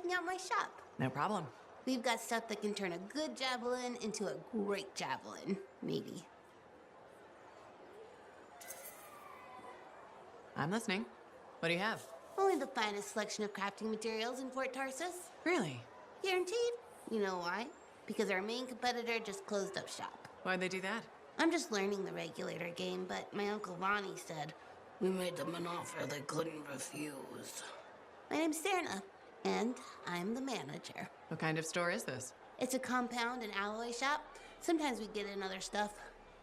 checking out my shop. No problem. We've got stuff that can turn a good javelin into a great javelin, maybe. I'm listening. What do you have? Only the finest selection of crafting materials in Fort Tarsus. Really? Guaranteed. You know why? Because our main competitor just closed up shop. Why'd they do that? I'm just learning the regulator game, but my Uncle Ronnie said, we made them an offer they couldn't refuse. My name's Serna, and I'm the manager. What kind of store is this? It's a compound and alloy shop. Sometimes we get in other stuff.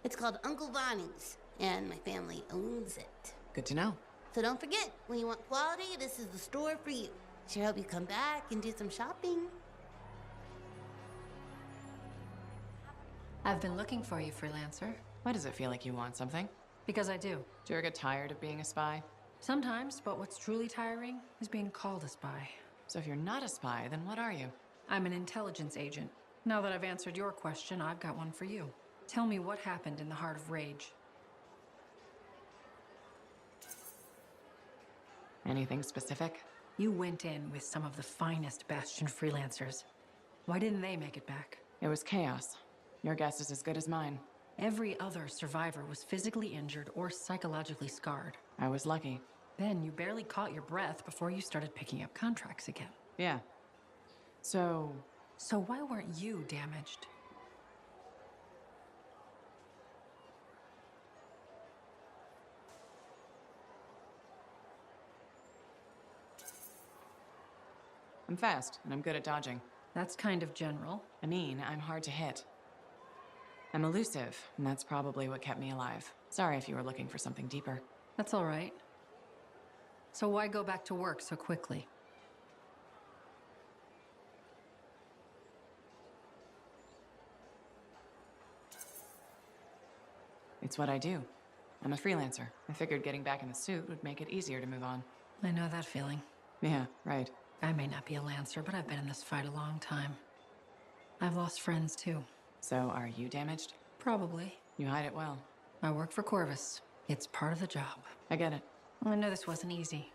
It's called Uncle Ronnie's, and my family owns it. Good to know. So don't forget, when you want quality, this is the store for you. Sure hope you come back and do some shopping. I've been looking for you, freelancer. Why does it feel like you want something? Because I do. Do you ever get tired of being a spy? Sometimes, but what's truly tiring is being called a spy. So if you're not a spy, then what are you? I'm an intelligence agent. Now that I've answered your question, I've got one for you. Tell me what happened in the Heart of Rage. Anything specific? You went in with some of the finest Bastion freelancers. Why didn't they make it back? It was chaos. Your guess is as good as mine. Every other survivor was physically injured or psychologically scarred. I was lucky. Then you barely caught your breath before you started picking up contracts again. Yeah. So Why weren't you damaged? I'm fast, and I'm good at dodging. That's kind of general. I mean, I'm hard to hit. I'm elusive, and that's probably what kept me alive. Sorry if you were looking for something deeper. That's all right. So why go back to work so quickly? It's what I do. I'm a freelancer. I figured getting back in the suit would make it easier to move on. I know that feeling. Yeah, right. I may not be a Lancer, but I've been in this fight a long time. I've lost friends, too. So, are you damaged? Probably. You hide it well. I work for Corvus. It's part of the job. I get it. I know this wasn't easy.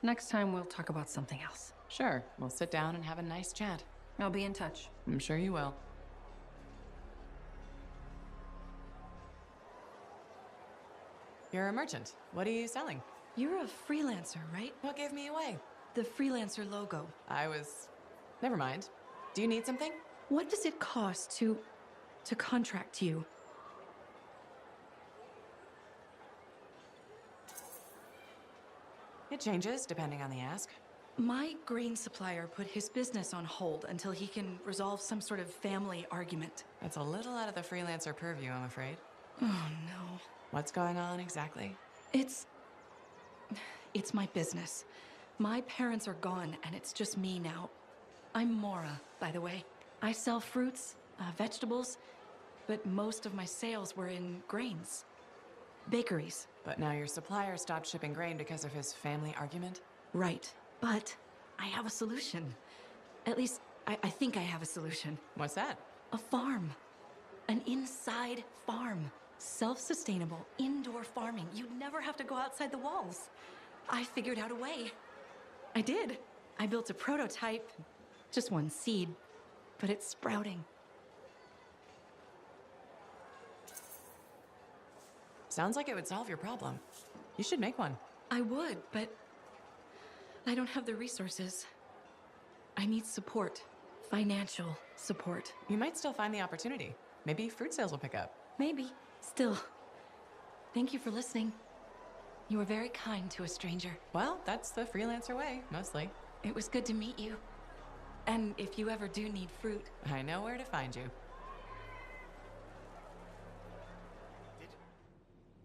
Next time, we'll talk about something else. Sure, we'll sit down and have a nice chat. I'll be in touch. I'm sure you will. You're a merchant. What are you selling? You're a freelancer, right? What gave me away? The freelancer logo. Never mind. Do you need something? What does it cost to contract you? It changes depending on the ask. My grain supplier put his business on hold until he can resolve some sort of family argument. That's a little out of the freelancer purview, I'm afraid. Oh, no. What's going on exactly? It's my business. My parents are gone, and it's just me now. I'm Mora, by the way. I sell fruits, vegetables, but most of my sales were in grains. Bakeries. But now your supplier stopped shipping grain because of his family argument? Right. But I have a solution. At least, I think I have a solution. What's that? A farm. An inside farm. Self-sustainable, indoor farming. You'd never have to go outside the walls. I figured out a way. I did. I built a prototype. Just one seed. But it's sprouting. Sounds like it would solve your problem. You should make one. I would, but I don't have the resources. I need support. Financial support. You might still find the opportunity. Maybe fruit sales will pick up. Maybe. Still. Thank you for listening. You were very kind to a stranger. Well, that's the freelancer way, mostly. It was good to meet you. And if you ever do need fruit... I know where to find you.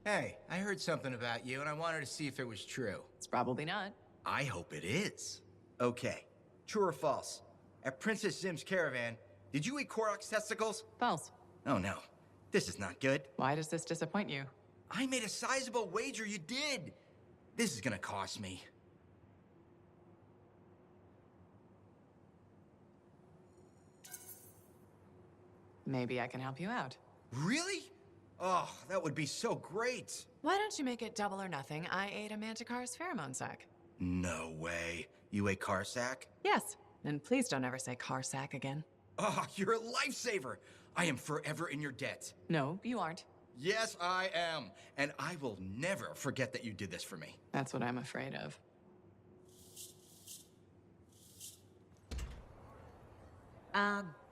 Hey, I heard something about you, and I wanted to see if it was true. It's probably not. I hope it is. Okay, true or false? At Princess Zim's caravan, did you eat Korok's testicles? False. Oh no, this is not good. Why does this disappoint you? I made a sizable wager you did. This is gonna cost me. Maybe I can help you out. Really? Oh, that would be so great. Why don't you make it double or nothing? I ate a manticore's pheromone sac. No way. You a car sack? Yes, and please don't ever say car sack again. Oh, you're a lifesaver. I am forever in your debt. No, you aren't. Yes, I am. And I will never forget that you did this for me. That's what I'm afraid of.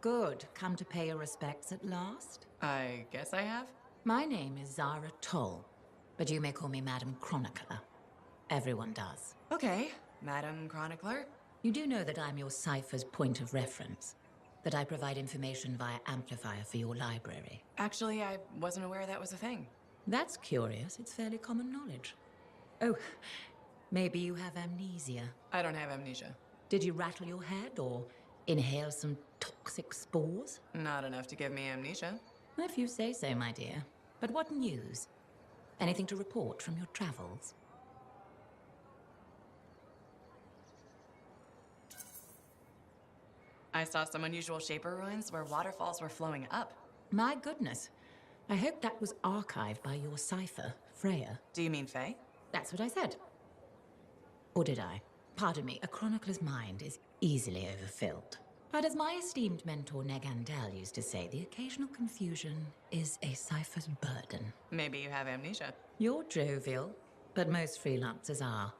Good. Come to pay your respects at last? I guess I have? My name is Zara Toll, but you may call me Madam Chronicler. Everyone does. Okay, Madam Chronicler. You do know that I'm your cipher's point of reference, that I provide information via amplifier for your library. Actually, I wasn't aware that was a thing. That's curious. It's fairly common knowledge. Oh, maybe you have amnesia. I don't have amnesia. Did you rattle your head or inhale some toxic spores? Not enough to give me amnesia. If you say so, my dear. But what news? Anything to report from your travels? I saw some unusual Shaper ruins where waterfalls were flowing up. My goodness. I hope that was archived by your cipher, Freya. Do you mean Faye? That's what I said. Or did I? Pardon me, a chronicler's mind is easily overfilled. But as my esteemed mentor Negandel used to say, the occasional confusion is a cipher's burden. Maybe you have amnesia. You're jovial, but most freelancers are.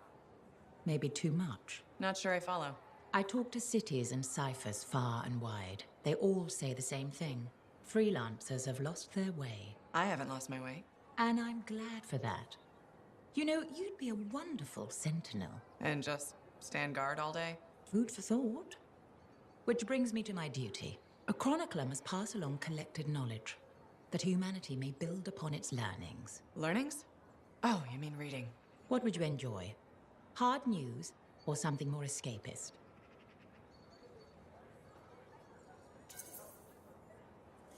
Maybe too much. Not sure I follow. I talk to cities and ciphers far and wide. They all say the same thing. Freelancers have lost their way. I haven't lost my way. And I'm glad for that. You know, you'd be a wonderful sentinel. And just stand guard all day? Food for thought. Which brings me to my duty. A chronicler must pass along collected knowledge, that humanity may build upon its learnings. Learnings? Oh, you mean reading. What would you enjoy? Hard news or something more escapist?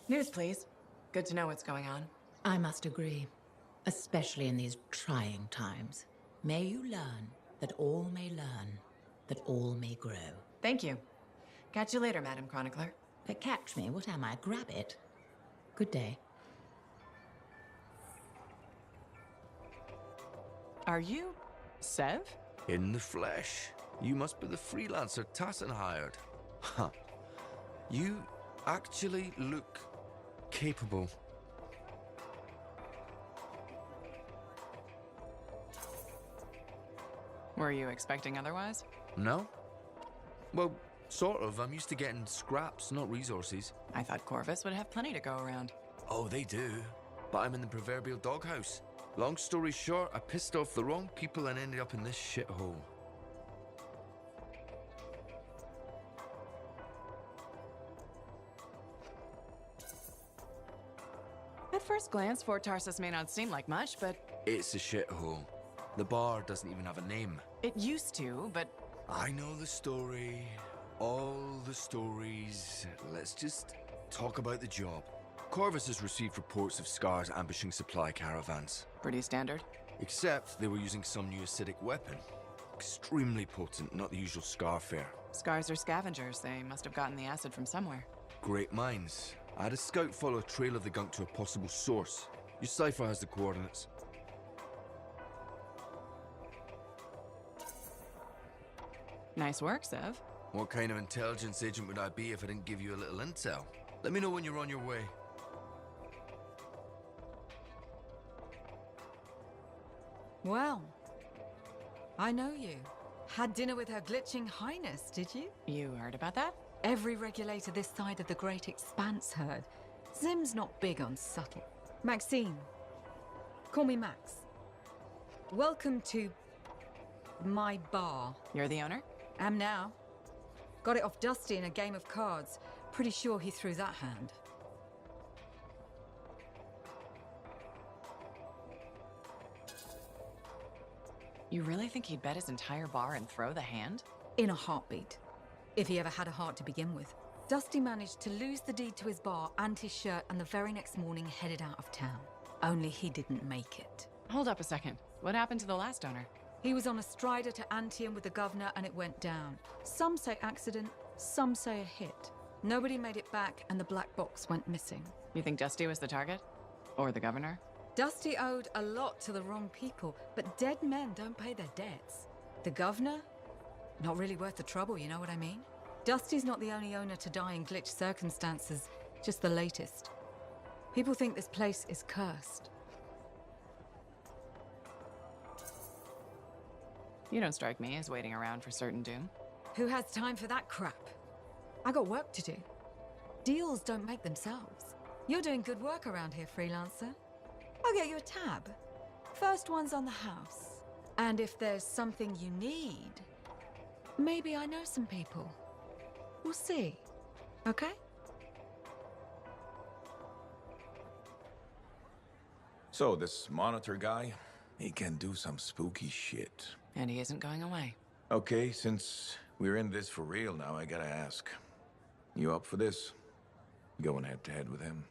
News, please. Good to know what's going on. I must agree, especially in these trying times. May you learn that all may learn, that all may grow. Thank you. Catch you later, Madam Chronicler. But catch me, what am I, grab it? Good day. Are you Sev? In the flesh. You must be the freelancer Tassin hired. Huh. You actually look capable. Were you expecting otherwise? No? Well, sort of. I'm used to getting scraps, not resources. I thought Corvus would have plenty to go around. Oh, they do. But I'm in the proverbial doghouse. Long story short, I pissed off the wrong people and ended up in this shithole. At first glance, Fort Tarsus may not seem like much, but It's a shithole. The bar doesn't even have a name. it used to, but I know the story. All the stories. Let's just talk about the job. Corvus has received reports of Scars ambushing supply caravans. pretty standard. Except they were using some new acidic weapon. Extremely potent, not the usual Scar fare. Scars are scavengers. They must have gotten the acid from somewhere. Great minds. I had a scout follow a trail of the gunk to a possible source. Your cipher has the coordinates. Nice work, Sev. What kind of intelligence agent would I be if I didn't give you a little intel? Let me know when you're on your way. Well, I know you. Had dinner with Her Glitching Highness, did you? You heard about that? Every regulator this side of the Great Expanse heard. Zim's not big on subtle. Maxine. Call me Max. Welcome to my bar. You're the owner? Am now. Got it off Dusty in a game of cards. Pretty sure he threw that hand. You really think he'd bet his entire bar and throw the hand? In a heartbeat. If he ever had a heart to begin with. Dusty managed to lose the deed to his bar and his shirt, and the very next morning headed out of town. Only he didn't make it. Hold up a second. What happened to the last owner? He was on a strider to Anthem with the governor and it went down. Some say accident, some say a hit. Nobody made it back and the black box went missing. You think Dusty was the target? Or the governor? Dusty owed a lot to the wrong people, but dead men don't pay their debts. The governor? Not really worth the trouble, you know what I mean? Dusty's not the only owner to die in glitch circumstances, just the latest. People think this place is cursed. You don't strike me as waiting around for certain doom. Who has time for that crap? I got work to do. Deals don't make themselves. You're doing good work around here, freelancer. I'll get you a tab. First one's on the house. And if there's something you need, maybe I know some people. We'll see. Okay? So, this monitor guy, he can do some spooky shit. And he isn't going away. Okay, since we're in this for real now, I gotta ask. You up for this? Going head to head with him?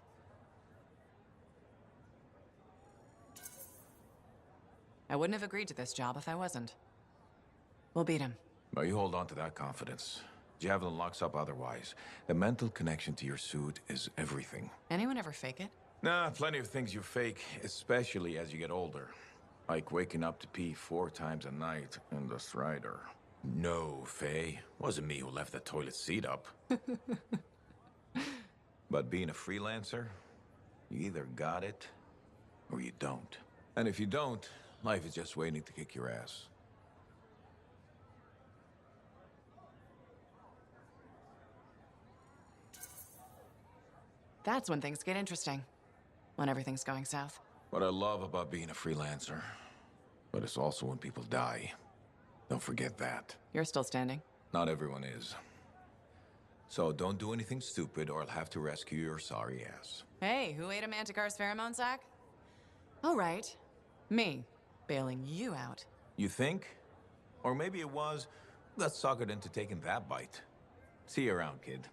I wouldn't have agreed to this job if I wasn't. We'll beat him. Well, you hold on to that confidence. Javelin locks up otherwise. The mental connection to your suit is everything. Anyone ever fake it? Nah, plenty of things you fake, especially as you get older. Like waking up to pee 4 times a night in the Strider. No, Faye. Wasn't me who left the toilet seat up. But being a freelancer, you either got it or you don't. And if you don't, life is just waiting to kick your ass. That's when things get interesting. When everything's going south. What I love about being a freelancer, but it's also when people die. Don't forget that. You're still standing. Not everyone is. So don't do anything stupid or I'll have to rescue your sorry ass. Hey, who ate a Manticore's pheromone sac? Oh, right. Me. Bailing you out. You think? Or maybe it was, got suckered into taking that bite. See you around, kid.